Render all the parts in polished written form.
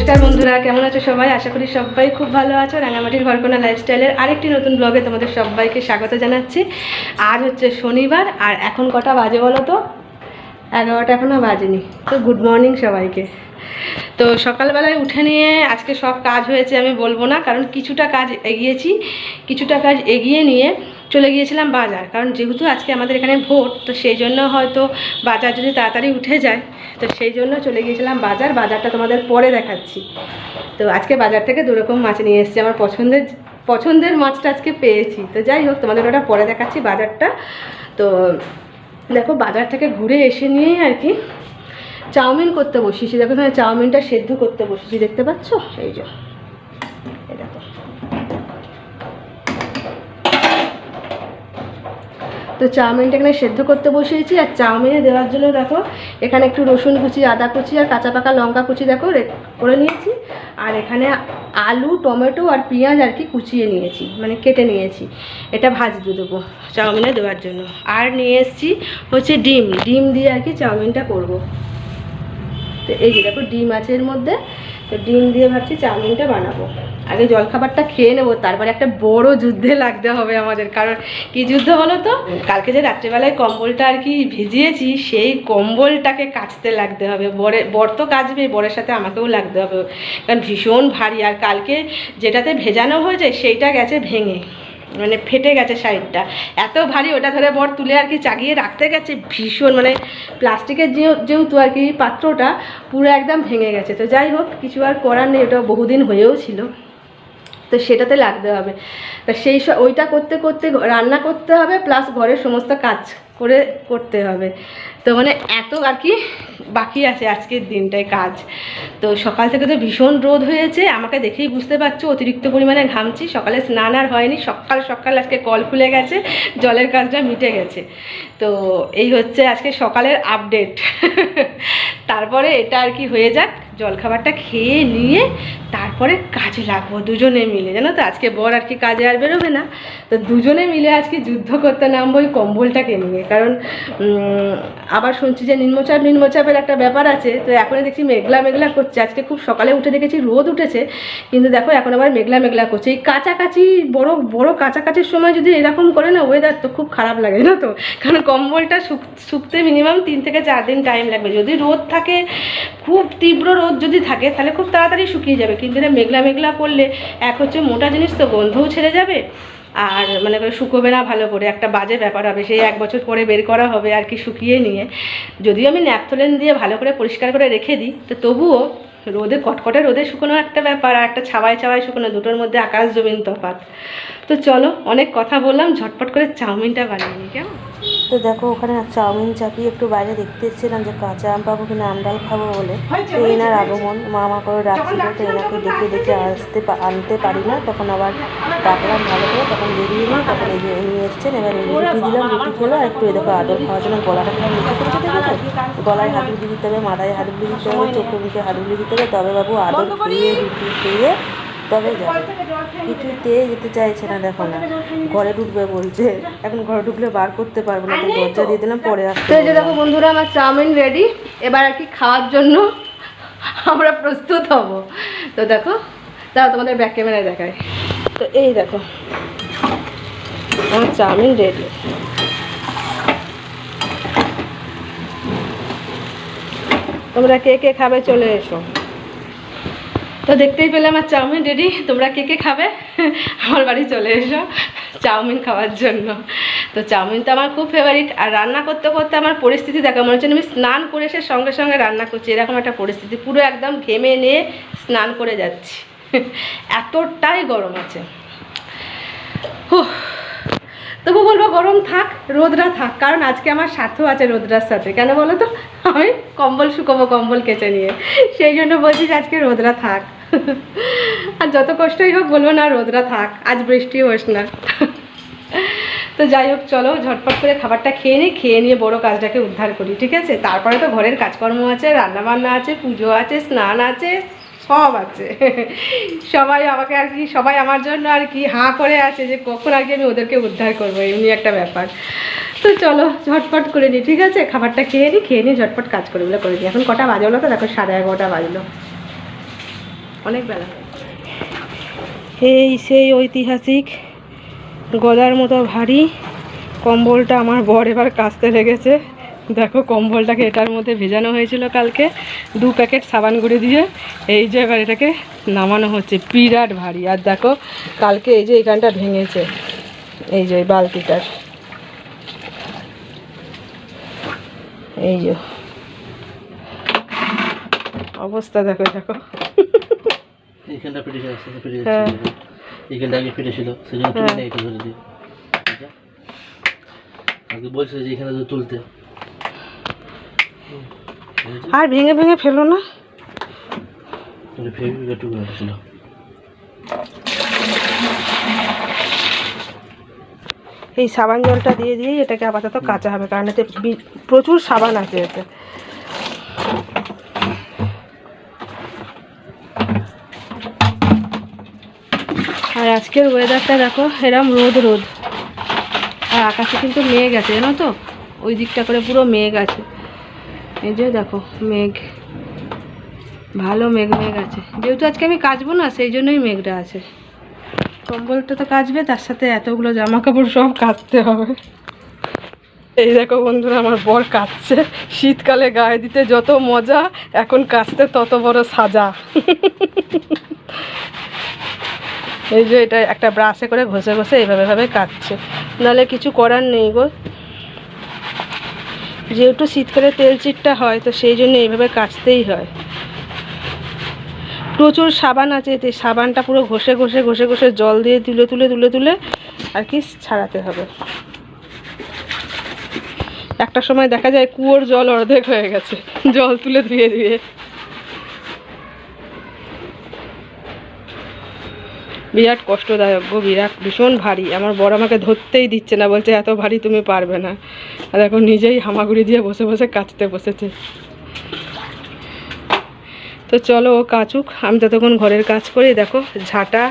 নমস্কার বন্ধুরা, কেমন আছো সবাই? আশা করি সবাই খুব ভালো আছো। রাঙামাটির ঘরকোনা লাইফস্টাইলের আরেকটি নতুন ব্লগে তোমাদের সবাইকে স্বাগত জানাচ্ছি। আজ হচ্ছে শনিবার, আর এখন কটা বাজে বলো তো? 11টা এখনও বাজেনি। তো গুড মর্নিং সবাইকে। তো সকালবেলায় উঠে নিয়ে আজকে সব কাজ হয়েছে আমি বলবো না, কারণ কিছুটা কাজ এগিয়ে নিয়ে চলে গিয়েছিলাম বাজার। কারণ যেহেতু আজকে আমাদের এখানে ভোট, তো সেই জন্য হয়তো বাজার যদি তাড়াতাড়ি উঠে যায়, তো সেই জন্য চলে গিয়েছিলাম বাজারটা তোমাদের পরে দেখাচ্ছি। তো আজকে বাজার থেকে দুরকম মাছ নিয়ে এসেছি, আমার পছন্দের মাছটা আজকে পেয়েছি। তো যাই হোক, তোমাদের ওটা পরে দেখাচ্ছি বাজারটা। তো দেখো, বাজার থেকে ঘুরে এসে নিয়েই আর কি চাউমিন করতে বসিয়েছি। দেখো এখানে চাউমিনটা সেদ্ধ করতে বসিয়েছি, দেখতে পাচ্ছ? এই যে দেখো। তো চাউমিনটা এখানে সেদ্ধ করতে বসিয়েছি, আর চাউমিনে দেওয়ার জন্য দেখো এখানে একটু রসুন কুচি, আদা কুচি আর কাঁচা পাকা লঙ্কা কুচি দেখো করে নিয়েছি। আর এখানে আলু, টমেটো আর পেঁয়াজ আর কি কুচিয়ে নিয়েছি, মানে কেটে নিয়েছি। এটা ভাজতে দেবো চাউমিনে দেওয়ার জন্য। আর নিয়ে এসেছি হচ্ছে ডিম দিয়ে আর কি চাউমিনটা করব। তো এই যে দেখো ডিম আছে এর মধ্যে। তো ডিম দিয়ে ভাবছি চাউমিনটা বানাবো। আগে জলখাবারটা খেয়ে নেবো, তারপরে একটা বড় যুদ্ধে লাগতে হবে আমাদের। কারণ কি যুদ্ধ বলো তো? কালকে যে রাত্রেবেলায় কম্বলটা আর কি ভিজিয়েছি, সেই কম্বলটাকে কাচতে লাগতে হবে। বর তো কাচবে, বরের সাথে আমাকেও লাগতে হবে, কারণ ভীষণ ভারী। আর কালকে যেটাতে ভেজানো হয়েছে সেইটা গেছে ভেঙে, মানে ফেটে গেছে সাইডটা, এত ভারী। ওটা ধরে বর তুলে আর কি চাগিয়ে রাখতে গেছে, ভীষণ মানে প্লাস্টিকের যেহেতু আর কি পাত্রটা পুরো একদম ভেঙে গেছে। তো যাই হোক, কিছু আর করার নেই, ওটা বহুদিন হয়েও ছিল, তো সেটাতে লাগতে হবে। তা ওইটা করতে করতে রান্না করতে হবে, প্লাস ঘরের সমস্ত কাজ করতে হবে। তো মানে এত আর কি বাকি আছে আজকের দিনটায় কাজ। তো সকাল থেকে তো ভীষণ রোদ হয়েছে, আমাকে দেখেই বুঝতে পারছো অতিরিক্ত পরিমাণে ঘামছি। সকালে স্নান আর হয়নি, সকাল আজকে কল খুলে গেছে, জলের কাজটা মিটে গেছে। তো এই হচ্ছে আজকে সকালের আপডেট। তারপরে এটা আর কি হয়ে যাক, জলখাবারটা খেয়ে নিয়ে তারপরে কাজে লাগবো দুজনে মিলে। জানো তো, আজকে বর আর কি কাজে আর বেরোবে না, তো দুজনে মিলে আজকে যুদ্ধ করতে নামবো ওই কম্বলটাকে নিয়ে। কারণ আবার শুনছি যে নিম্নচাপের একটা ব্যাপার আছে। তো এখনই দেখছি মেঘলা করছে। আজকে খুব সকালে উঠে দেখেছি রোদ উঠেছে, কিন্তু দেখো এখন আবার মেঘলা করছে। এই কাছাকাছি বড় কাছাকাছির সময় যদি এরকম করে না ওয়েদার, তো খুব খারাপ লাগে, জানো তো। কারণ কম্বলটা শুকতে মিনিমাম 3 থেকে 4 দিন টাইম লাগবে। যদি রোদ থাকে, খুব তীব্র রোদ যদি থাকে, তাহলে খুব তাড়াতাড়ি শুকিয়ে যাবে। কিন্তু এটা মেঘলা করলে এক হচ্ছে মোটা জিনিস, তো গন্ধও ছেড়ে যাবে, আর মানে শুকোবে না ভালো করে, একটা বাজে ব্যাপার হবে। সেই 1 বছর পরে বের করা হবে আর কি শুকিয়ে নিয়ে। যদিও আমি ন্যাপথলিন দিয়ে ভালো করে পরিষ্কার করে রেখে দিই, তো তবুও রোদে কটকটে রোদে শুকোনো একটা ব্যাপার, আর একটা ছাওয়ায় শুকোনো, দুটোর মধ্যে আকাশ জমিন তফাৎ। তো চলো, অনেক কথা বললাম, ঝটপট করে চাউমিনটা বানিয়ে নিই, কেমন? তো দেখো, ওখানে চাউমিন চাপিয়ে একটু বাইরে দেখতে এসেছিলাম যে কাঁচা আম পাবো কিনা, আম ডাল খাবো বলে। তো এনার আগমন মা করে ডাকছিল, তো এনাকে ডেকে আনতে পারি না, তখন আবার ডাকলাম ভালো করে, তখন বেরিয়ে নিই। তখন এই যে নিয়ে এসছেন, এবার রুটি দিলাম, রুটি খেলো। আর একটু দেখো আদর খাওয়ার জন্য গলাটা খেলাম নিচে করেছে, দেখেছো? গলায় হাত বুলিয়ে দিতে হবে, মাথায় হাত বুলিয়ে দিতে হবে, চোখে মুখে হাত বুলিয়ে দিতে হবে, তবে বাবু আদর খেয়ে রুটি খেয়ে তবে যাবে। কিছুতেই যেতে চাইছে না, দেখো না, ঘরে ঢুকবে বলছে। এখন ঘরে ঢুকলে বার করতে পারবো না, তো দরজা দিয়ে দিলাম, পরে আসতে। এই যে দেখো বন্ধুরা, আমার চাউমিন রেডি। এবার আর কি খাওয়ার জন্য আমরা প্রস্তুত হব। তো দেখো, তাও তোমাদের ব্যাক ক্যামেরায় দেখায়। তো এই দেখো আমার চাউমিন রেডি। তোমরা কে কে খাবে চলে এসো। তো দেখতেই পেলে আমার চাউমিন রেডি। তোমরা কে কে খাবে আমার বাড়ি চলে এসো চাউমিন খাওয়ার জন্য। তো চাউমিন তো আমার খুব ফেভারিট। আর রান্না করতে করতে আমার পরিস্থিতি দেখা মনে হচ্ছে আমি স্নান করে এসে সঙ্গে সঙ্গে রান্না করছি, এরকম একটা পরিস্থিতি। পুরো একদম ঘেমে নিয়ে স্নান করে যাচ্ছি, এতটাই গরম আছে। তবু বলবো গরম থাক, রোদরা থাক, কারণ আজকে আমার স্বার্থ আছে রোদরার সাথে। কেন বলো তো? আমি কম্বল শুকোবো কম্বল কেচে নিয়ে, সেই জন্য বলছি যে আজকে রোদরা থাক। আর যত কষ্টই হোক বলবো না রোদরা থাক, আজ বৃষ্টি হোস না। তো যাই হোক, চলো ঝটপট করে খাবারটা খেয়ে নিয়ে বড় কাজটাকে উদ্ধার করি, ঠিক আছে? তারপরে তো ঘরের কাজকর্ম আছে, রান্নাবান্না আছে, পুজো আছে, স্নান আছে, সব আছে। সবাই আমাকে আর কি, সবাই আমার জন্য আর কি হাঁ করে আছে যে কখন আর কি আমি ওদেরকে উদ্ধার করবো, এমনি একটা ব্যাপার। তো চলো ঝটপট করে নিই, ঠিক আছে? খাবারটা খেয়ে নিই ঝটপট কাজ করে করে নিই। এখন কটা বাজে বলো তো? দেখো 11:30 বাজলো। অনেক বেলা হয়। এই সেই ঐতিহাসিক গদার মতো ভারী কম্বলটা আমার বর এবার কাচতে লেগেছে। দেখো কম্বলটাকে এটার মধ্যে ভেজানো হয়েছিল কালকে 2 প্যাকেট সাবান গুঁড়ি দিয়ে। এই যে এবার এটাকে নামানো হচ্ছে, বিরাট ভারী। আর দেখো কালকে এই যে এখানটা ভেঙেছে, এই যে বালতিটার, এই যে অবস্থা দেখো দেখো। এইখানটা ফেটে যাচ্ছে, ফেটে যাচ্ছে, এইখানটা আগে ফেটেছিল, সেজন্য তুলে নেই এটা ধরে দিয়ে। আগে বলছিল যে এখানে তুলতে, আর ভেঙে ভেঙে ফেলো না। এই সাবান জলটা দিয়ে দিয়েই এটাকে আপাতত কাঁচা হবে, কারণ এতে প্রচুর সাবান আছে এতে। আর আজকের ওয়েদারটা দেখো, এরম রোদ রোদ, আর আকাশে কিন্তু মেঘ আছে জানো তো, ওই দিকটা করে পুরো মেঘ আছে। এই যে দেখো মেঘ, ভালো মেঘ মেঘ আছে। যেহেতু আজকে আমি কাচবো না, সেই জন্যই মেঘটা আছে। কম্বলটা তো কাচবে, তার সাথে এতগুলো জামা কাপড় সব কাচতে হবে। এই দেখো বন্ধুরা, আমার বর কাচছে। শীতকালে গায়ে দিতে যত মজা, এখন কাচতে তত বড় সাজা। এই যে এটা একটা ব্রাশে করে ঘষে ঘষে এইভাবে ভাবে কাটছে, নাহলে কিছু করার নেই গো। যেহেতু শীতকালে তেল চিটটা হয়, তো সেই জন্য এইভাবে কাচতেই হয়। প্রচুর সাবান আছে এতে, সাবানটা পুরো ঘষে ঘষে ঘষে ঘষে জল দিয়ে তুলে তুলে তুলে তুলে আর কি ছাড়াতে হবে। একটা সময় দেখা যায় কুয়োর জল অর্ধেক হয়ে গেছে জল তুলে ধুয়ে ধুয়ে। বিরাট কষ্টদায়ক গো, বিরাট ভীষণ ভারী। আমার বড় আমাকে ধরতেই দিচ্ছে না, বলছে এত ভারী তুমি পারবে না। আর এখন নিজেই হামাগুড়ি দিয়ে বসে বসে কাচতে বসেছে। তো চলো ও কাচুক, আমি ততক্ষণ ঘরের কাজ করি। দেখো ঝাঁটা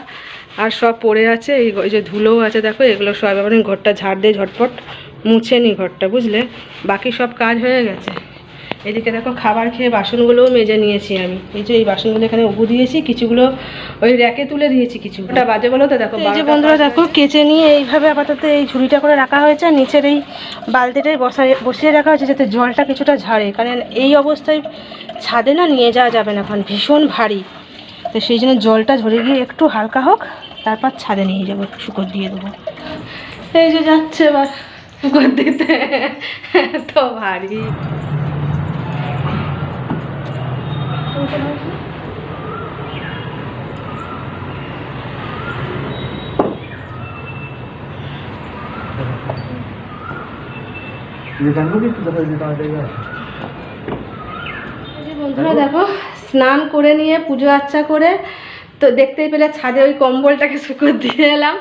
আর সব পড়ে আছে, এই যে ধুলোও আছে দেখো, এগুলো সব এবার ঘরটা ঝাড় দিয়ে ঝটপট মুছে নিই ঘরটা, বুঝলে। বাকি সব কাজ হয়ে গেছে। এদিকে দেখো খাবার খেয়ে বাসনগুলোও মেজে নিয়েছি আমি। এই যে এই বাসনগুলো এখানে উবু দিয়েছি, কিছুগুলো ওই র্যাকে তুলে দিয়েছি, কিছু ওটা বাজে বলো তো। দেখো এই যে বন্ধুরা দেখো, কেচে নিয়ে এইভাবে আপাতত এই ঝুড়িটা করে রাখা হয়েছে, আর নিচের এই বালতিটাই বসিয়ে রাখা হয়েছে যাতে জলটা কিছুটা ঝাড়ে, কারণ এই অবস্থায় ছাদে না নিয়ে যাওয়া যাবে না, কারণ ভীষণ ভারী। তো সেই জন্য জলটা ঝরে গিয়ে একটু হালকা হোক, তারপর ছাদে নিয়ে যাবো, শুকর দিয়ে দেবো। এই যে যাচ্ছে এবার শুকর দিতে, তো ভারী। বন্ধুরা দেখো, স্নান করে নিয়ে পুজো আর্চা করে তো দেখতেই পেলে ছাদে ওই কম্বলটাকে শুকর দিয়ে এলাম,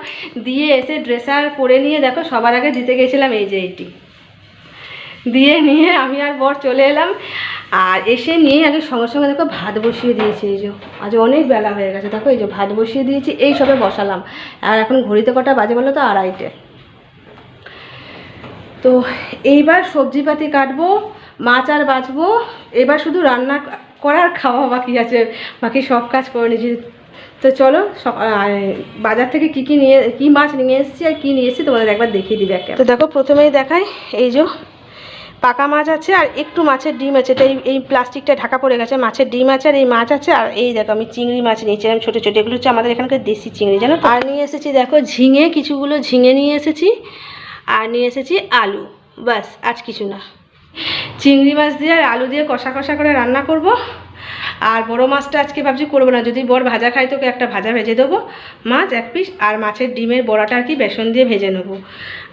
দিয়ে এসে ড্রেসার পরে নিয়ে দেখো সবার আগে দিতে গেছিলাম এই যে এইটি দিয়ে নিয়ে আমি আর বর চলে এলাম। আর এসে নিয়ে আগে সঙ্গে সঙ্গে দেখো ভাত বসিয়ে দিয়েছি। এই যে আজ অনেক বেলা হয়ে গেছে, দেখো এই যে ভাত বসিয়ে দিয়েছি, এই সবে বসালাম। আর এখন ঘড়িতে কটা বাজে বলো তো, 2:30। তো এইবার সবজিপাতি কাটবো, মাছ আর বাছবো, এবার শুধু রান্না করার খাওয়া বাকি আছে, বাকি সব কাজ করে নিয়েছি। তো চলো বাজার থেকে কী মাছ নিয়ে এসেছি আর কী নিয়ে এসেছি তোমাদের একবার দেখিয়ে দিবে একটা। তো দেখো প্রথমেই দেখাই, এই যে পাকা মাছ আছে আর একটু মাছের ডিম আছে, এটা এই প্লাস্টিকটা ঢাকা পড়ে গেছে। মাছের ডিম আছে আর এই মাছ আছে। আর এই দেখো আমি চিংড়ি মাছ নিয়েছিলাম ছোটো ছোটো, এগুলো হচ্ছে আমাদের এখানকার দেশি চিংড়ি জানো। আর নিয়ে এসেছি দেখো ঝিঙে, কিছুগুলো ঝিঙে নিয়ে এসেছি, আর নিয়ে এসেছি আলু, বাস আর কিছু না। চিংড়ি মাছ দিয়ে আর আলু দিয়ে কষা কষা করে রান্না করব। আর বড় মাছটা আজকে ভাবছি করবো না, যদি বর ভাজা খাই তোকে একটা ভাজা ভেজে দেবো, মাছ 1 পিস, আর মাছের ডিমের বড়াটা আর কি বেসন দিয়ে ভেজে নেবো।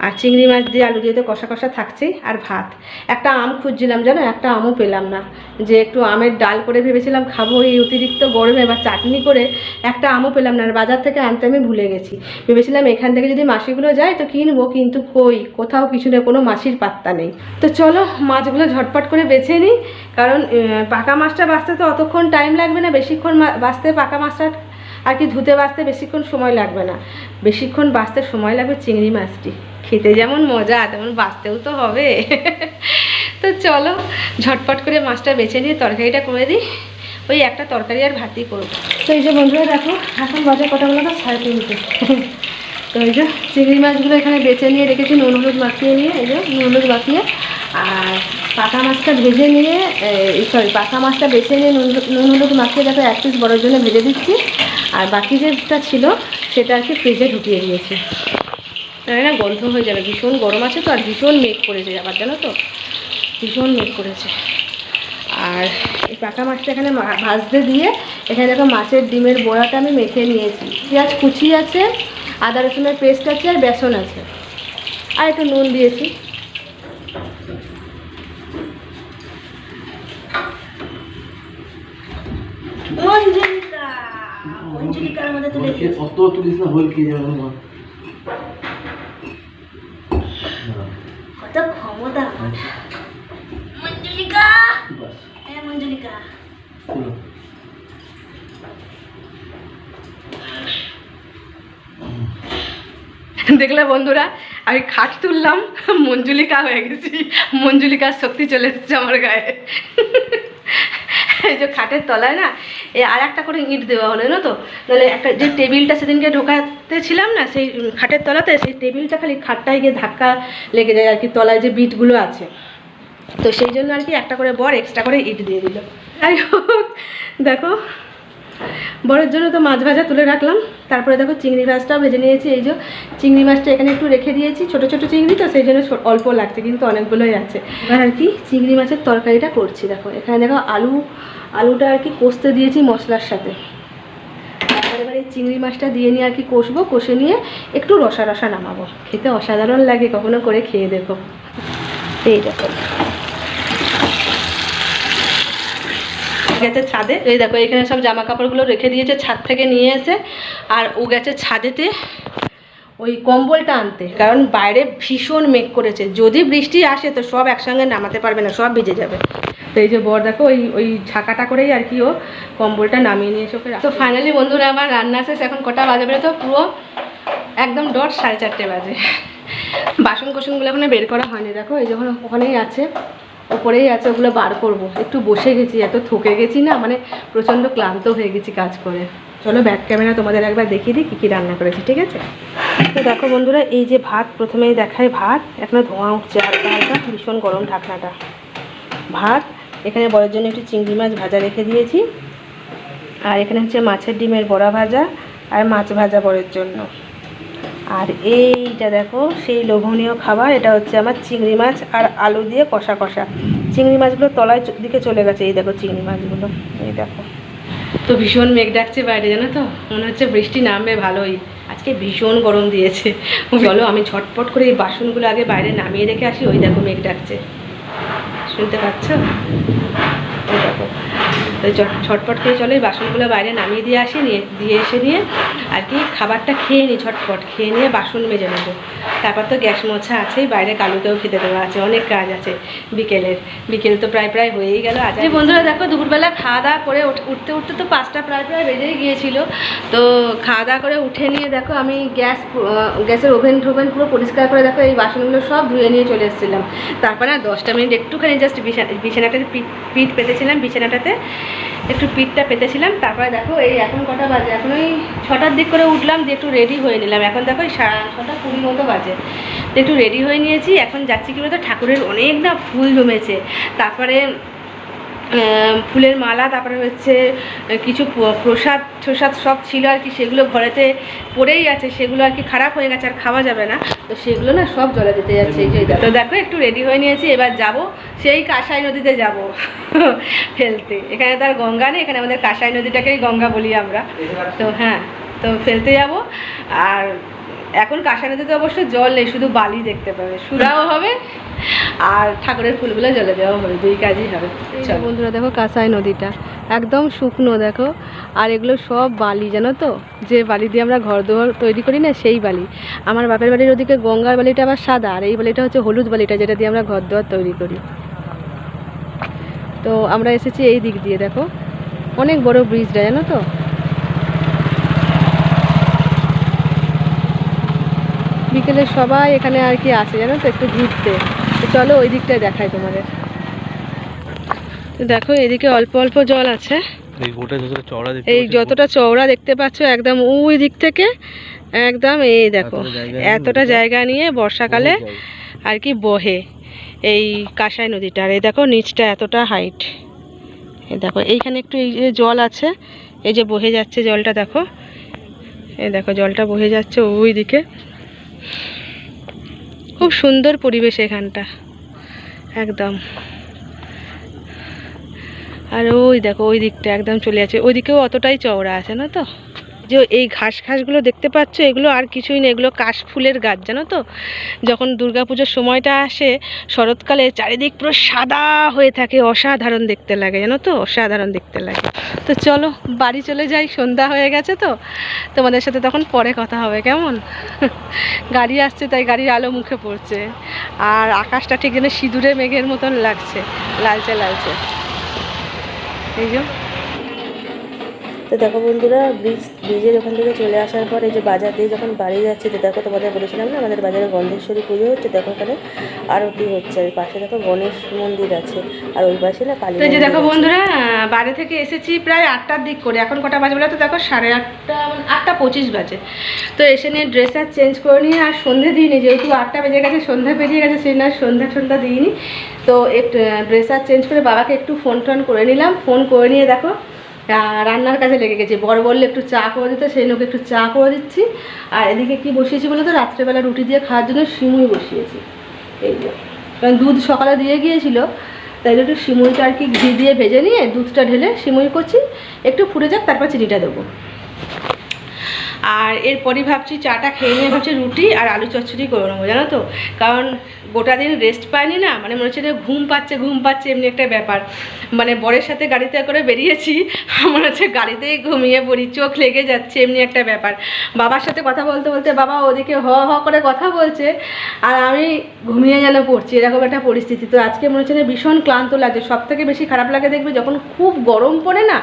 আর চিংড়ি মাছ দিয়ে আলু দিয়ে তো কষা কষা থাকছেই। আর ভাত, একটা আম খুঁজছিলাম জানো, একটা আমও পেলাম না, যে একটু আমের ডাল করে ভেবেছিলাম খাবো এই অতিরিক্ত গরমে, বা চাটনি করে, একটা আমও পেলাম না। আর বাজার থেকে আনতে আমি ভুলে গেছি, ভেবেছিলাম এখান থেকে যদি মাসিগুলো যায় তো কিনবো, কিন্তু কই কোথাও কিছু নেই, কোনো মাসির পাত্তা নেই। তো চলো মাছগুলো ঝটপট করে বেছে নিই, কারণ পাকা মাছটা বাছতে তো অতক্ষণ টাইম লাগবে না, বেশিক্ষণ বাছতে পাকা মাছটা আর কি ধুতে বাছতে বেশিক্ষণ সময় লাগবে না, বেশিক্ষণ বাছতে সময় লাগবে চিংড়ি মাছটি। খেতে যেমন মজা তেমন বাছতেও তো হবে। তো চলো ঝটপট করে মাছটা বেছে নিয়ে তরকারিটা করে দিই। ওই একটা তরকারি আর ভাতই করবো। তো এই যে বন্ধুরা দেখো এখন বাজার কটাগুলো তো 3:30। তো এই যে চিংড়ি মাছগুলো এখানে বেছে নিয়ে রেখেছি নুন হলুদ মাখিয়ে নিয়ে, এই যে নুন হলুদ মাখিয়ে, আর পাকা মাছটা ভেজে নিয়ে পাকা মাছটা বেছে নিয়ে নুন হলুদ মাখিয়ে দেখো 1 পিস বড়োর জন্য ভেজে দিচ্ছি। আর বাকি যেটা ছিল সেটা আর কি ফ্রিজে ঢুকিয়ে দিয়েছি, না গন্ধ হয়ে যাবে। ভীষণ গরম আছে তো, আর ভীষণ মেঘ করেছে আবার, জানো তো ভীষণ মেঘ করেছে। আর এই পাকা মাছটা এখানে ভাজতে দিয়ে এখানে দেখো মাছের ডিমের বড়াটা আমি মেখে নিয়েছি। পেঁয়াজ কুচি আছে, আদা রসুনের পেস্ট আছে, আর বেসন আছে, আর একটু নুন দিয়েছি। মঞ্জুলিকার মধ্যে তুলে অত তুলিস না, হল কি যাবে না, কত ক্ষমতা মঞ্জুলিকা। হ্যাঁ মঞ্জুলিকা, দেখলে বন্ধুরা আমি খাট তুললাম, মঞ্জুলিকা হয়ে গেছি, মঞ্জুলিকার শক্তি চলে এসেছে আমার গায়ে। এই যে খাটের তলায় না এই আর একটা করে ইট দেওয়া হলো না, তো তাহলে একটা যে টেবিলটা সেদিনকে ঢোকাতে ছিলাম না সেই খাটের তলাতে, সেই টেবিলটা খালি খাটটায় গিয়ে ধাক্কা লেগে যায় আর কি, তলায় যে বিটগুলো আছে। তো সেই জন্য আর কি একটা করে বর এক্সট্রা করে ইট দিয়ে দিল। যাই হোক দেখো বরের জন্য তো মাছ ভাজা তুলে রাখলাম, তারপরে দেখো চিংড়ি মাছটাও ভেজে নিয়েছি। এই যে চিংড়ি মাছটা এখানে একটু রেখে দিয়েছি, ছোটো ছোটো চিংড়ি তো সেই জন্য অল্প লাগছে, কিন্তু অনেকগুলোই আছে। এবার আর কি চিংড়ি মাছের তরকারিটা করছি। দেখো এখানে দেখো আলুটা আর কি কষতে দিয়েছি মশলার সাথে। তারপরে এবার এই চিংড়ি মাছটা দিয়ে নিয়ে আর কি কষবো, কষে নিয়ে একটু রসা রসা নামাবো। খেতে অসাধারণ লাগে, কখনো করে খেয়ে দেখো। এই দেখো গেছে ছাদে, এই দেখো এখানে সব জামা কাপড়গুলো রেখে দিয়েছে ছাদ থেকে নিয়ে এসে, আর ও গেছে ছাদেতে ওই কম্বলটা আনতে, কারণ বাইরে ভীষণ মেঘ করেছে। যদি বৃষ্টি আসে তো সব একসঙ্গে নামাতে পারবে না, সব ভিজে যাবে। তো এই যে বর দেখো ওই ঝাঁকাটা করেই আর কি ও কম্বলটা নামিয়ে নিয়ে এসে। তো ফাইনালি বন্ধুরা আমার রান্না শেষ। এখন কটা বাজে বলে তো পুরো একদম ডট 4:30 বাজে। বাসন কোসনগুলো এখন বের করা হয়নি, দেখো এই যখন ওখানেই আছে, ওপরেই আছে, ওগুলো বার করবো। একটু বসে গেছি, এত থকে গেছি না, মানে প্রচণ্ড ক্লান্ত হয়ে গেছি কাজ করে। চলো ব্যাক ক্যামেরা তোমাদের একবার দেখিয়ে দিই কী কী রান্না করেছি, ঠিক আছে? তো দেখো বন্ধুরা এই যে ভাত, প্রথমেই দেখায় ভাত, এখনো ধোঁয়া উঠছে হালকা হালকা, ভীষণ গরম ঢাকনাটা। ভাত, এখানে বরের জন্য একটু চিংড়ি মাছ ভাজা রেখে দিয়েছি, আর এখানে হচ্ছে মাছের ডিমের বড়া ভাজা আর মাছ ভাজা বরের জন্য। আর এইটা দেখো সেই লোভনীয় খাবার, এটা হচ্ছে আমার চিংড়ি মাছ আর আলু দিয়ে কষা কষা। চিংড়ি মাছগুলো তলায় দিকে চলে গেছে, এই দেখো চিংড়ি মাছগুলো, এই দেখো। তো ভীষণ মেঘ ডাকছে বাইরে, জানো তো মনে হচ্ছে বৃষ্টি নামবে ভালোই, আজকে ভীষণ গরম দিয়েছে। চলো আমি ঝটপট করে এই বাসনগুলো আগে বাইরে নামিয়ে রেখে আসি। ওই দেখো মেঘ ডাকছে, শুনতে পাচ্ছ? ওই দেখো, তো ঝটপট করে চলো এই বাসনগুলো বাইরে নামিয়ে দিয়ে আসি, দিয়ে এসে নিয়ে আর কি খাবারটা খেয়ে নিই, ঝটপট খেয়ে নিয়ে বাসন মেজে নেবো। তারপর তো গ্যাস মোছা আছেই, বাইরে কালুকেও খেতে দেওয়া আছে, অনেক কাজ আছে বিকেল তো প্রায় হয়েই গেল। আজ বন্ধুরা দেখো দুপুরবেলা খাওয়া দাওয়া করে উঠতে তো 5টা প্রায় বেজেই গিয়েছিল। তো খাওয়া দাওয়া করে উঠে নিয়ে দেখো আমি গ্যাসের ওভেন পুরো পরিষ্কার করে দেখো এই বাসনগুলো সব ধুয়ে নিয়ে চলে এসেছিলাম। তারপরে 10টা মিনিট একটুখানি জাস্ট বিছানাটাতে পিঠ পেতেছিলাম, বিছানাটাতে একটু পিঠটা পেতেছিলাম। তারপরে দেখো এই এখন কটা বাজে, এখন ওই 6টার দিক করে উঠলাম, দিয়ে একটু রেডি হয়ে নিলাম। এখন দেখো 6:20 মতো বাজে, তো একটু রেডি হয়ে নিয়েছি। এখন যাচ্ছি কি বলতো, ঠাকুরের অনেক না ফুল জমেছে, তারপরে ফুলের মালা, তারপরে হচ্ছে কিছু প্রসাদ সব ছিল আর কি, সেগুলো ঘরেতে পড়েই আছে, সেগুলো আর কি খারাপ হয়ে গেছে, আর খাওয়া যাবে না, তো সেগুলো না সব জলে দিতে যাচ্ছে। এই যে তো দেখো একটু রেডি হয়ে নিয়েছি, এবার যাব সেই কাঁসাই নদীতে যাব ফেলতে। এখানে তো আর গঙ্গা নেই, এখানে আমাদের কাঁসাই নদীটাকেই গঙ্গা বলি আমরা। তো হ্যাঁ, তো ফেলতে যাব। আর এখন কাঁসাই নদীতে অবশ্য জল নেই, শুধু বালি দেখতে পাবে, সুরাও হবে আর ঠাকুরের ফুলগুলো জলে দেওয়া হবে, 2 কাজই হবে। বন্ধুরা দেখো কাঁসাই নদীটা একদম শুকনো দেখো, আর এগুলো সব বালি, জানো তো, যে বালি দিয়ে আমরা ঘর দুয়ার তৈরি করি না সেই বালি। আমার বাপের বাড়ির ওদিকে গঙ্গার বালিটা আবার সাদা, আর এই বালিটা হচ্ছে হলুদ বালিটা, যেটা দিয়ে আমরা ঘর দুয়ার তৈরি করি। তো আমরা এসেছি এই দিক দিয়ে, দেখো অনেক বড় ব্রিজটা, জানো তো। বিকেলে সবাই এখানে আর কি আসে, জানো তো, একটু ঘুরতে। তো চলো ওই দিকটায় দেখাই তোমাদের। তো দেখো এদিকে অল্প অল্প জল আছে, এই গোটা যতটা চওড়া দেখতে এই যতটা চওড়া দেখতে পাচ্ছ একদম ওই দিক থেকে একদম এই দেখো এতটা জায়গা নিয়ে বর্ষাকালে আর কি বহে এই কাঁসাই নদীটা। আর এই দেখো নিচটা এতটা হাইট, এই দেখো এইখানে একটু এই যে জল আছে, এই যে বহে যাচ্ছে জলটা, দেখো এই দেখো জলটা বহে যাচ্ছে ওই দিকে। খুব সুন্দর পরিবেশ এখানটা একদম। আর ওই দেখো ওই দিকটা একদম চলে যাচ্ছে, ওই দিকেও অতটাই চওড়া আছে না তো। যে এই ঘাসগুলো দেখতে পাচ্ছ এগুলো আর কিছুই না, এগুলো কাশফুলের গাছ জানো তো। যখন দুর্গাপুজোর সময়টা আসে শরৎকালে চারিদিক পুরো সাদা হয়ে থাকে, অসাধারণ দেখতে লাগে জানো তো, অসাধারণ দেখতে লাগে। তো চলো বাড়ি চলে যাই, সন্ধ্যা হয়ে গেছে তো, তোমাদের সাথে তখন পরে কথা হবে কেমন। গাড়ি আসছে তাই গাড়ির আলো মুখে পড়ছে, আর আকাশটা ঠিক যেন সিঁদুরে মেঘের মতন লাগছে, লালচে লালচে। এই যে তো দেখো বন্ধুরা, ব্রিজের ওখান থেকে চলে আসার পর এই যে বাজার দিয়ে যখন বাড়ি যাচ্ছি, তো দেখো তোমাদের বলেছিলাম না আমাদের বাজারে গন্ধেশ্বরী পুজো হচ্ছে। দেখো এখানে আরতি হচ্ছে, আর পাশে দেখো গণেশ মন্দির আছে, আর ওই পাশে না কালী মন্দির। দেখো বন্ধুরা, বাড়ি থেকে এসেছি প্রায় 8টার দিক করে, এখন কটা বাজে বলে তো দেখো 8:30, 8:25 বাজে। তো এসে নিয়ে ড্রেস আর চেঞ্জ করে নিয়ে আর সন্ধে দিইনি, যেহেতু 8টা বেজে গেছে, সন্ধ্যা পেরিয়ে গেছে, সেই না সন্ধ্যা দিইনি। তো একটু ড্রেস আর চেঞ্জ করে বাবাকে একটু ফোন করে নিলাম। ফোন করে নিয়ে দেখো রান্নার কাজে লেগে গেছি। বড় বললে একটু চা করে দিতে, সেই লোক একটু চা করে দিচ্ছি। আর এদিকে কি বসিয়েছি বলে তো, রাত্রেবেলা রুটি দিয়ে খাওয়ার জন্য সিমুই বসিয়েছি। এই যে কারণ দুধ সকালে দিয়ে গিয়েছিল, তাই একটু সিমুইটা আর কি ঘি দিয়ে ভেজে নিয়ে দুধটা ঢেলে সিমুই করছি, একটু ফুটে যাক তারপর চিনিটা দেবো। আর এরপরই ভাবছি চাটা খেয়ে নিয়ে ভাবছি রুটি আর আলু চচ্চড়ি করে নেবো জানো তো। কারণ গোটা দিন রেস্ট পাইনি না, মানে মনে হচ্ছে যে ঘুম পাচ্ছে এমনি একটা ব্যাপার। মানে বরের সাথে গাড়িতে করে বেরিয়েছি, আমার হচ্ছে গাড়িতেই ঘুমিয়ে পড়ি, চোখ লেগে যাচ্ছে এমনি একটা ব্যাপার। বাবার সাথে কথা বলতে বলতে বাবা ওদিকে হ হ করে কথা বলছে, আর আমি ঘুমিয়ে যেন পড়ছি, এরকম একটা পরিস্থিতি। তো আজকে মনে হচ্ছে যে ভীষণ ক্লান্ত লাগছে। সবথেকে বেশি খারাপ লাগে দেখবে যখন খুব গরম পড়ে না,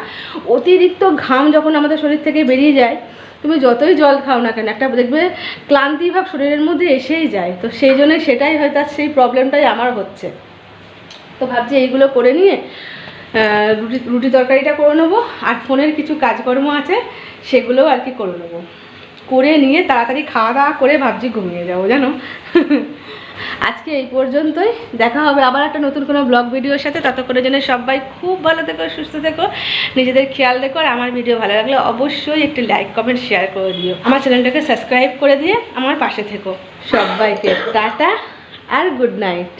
অতিরিক্ত ঘাম যখন আমাদের শরীর থেকে বেরিয়ে যায়, তুমি যতই জল খাও না কেন একটা দেখবে ক্লান্তিভাব শরীরের মধ্যে এসেই যায়। তো সেই জন্য সেটাই হয়তো সেই প্রবলেমটাই আমার হচ্ছে। তো ভাবছি এইগুলো করে নিয়ে রুটি তরকারিটা করে নেবো, আর ফোনের কিছু কাজকর্ম আছে সেগুলোও আর কি করে নেবো, করে নিয়ে তাড়াতাড়ি খাওয়া দাওয়া করে ভাবছি ঘুমিয়ে যাবো জানো। আজকে এই পর্যন্তই, দেখা হবে আবার একটা নতুন কোনো ব্লগ ভিডিওর সাথে। ততক্ষণের জন্য সবাই খুব ভালো থেকো, সুস্থ থেকো, নিজেদের খেয়াল রেখো। আর আমার ভিডিও ভালো লাগলে অবশ্যই একটি লাইক কমেন্ট শেয়ার করে দিও, আমার চ্যানেলটাকে সাবস্ক্রাইব করে দিয়ে আমার পাশে থেকো। সবাইকে টাটা আর গুড নাইট।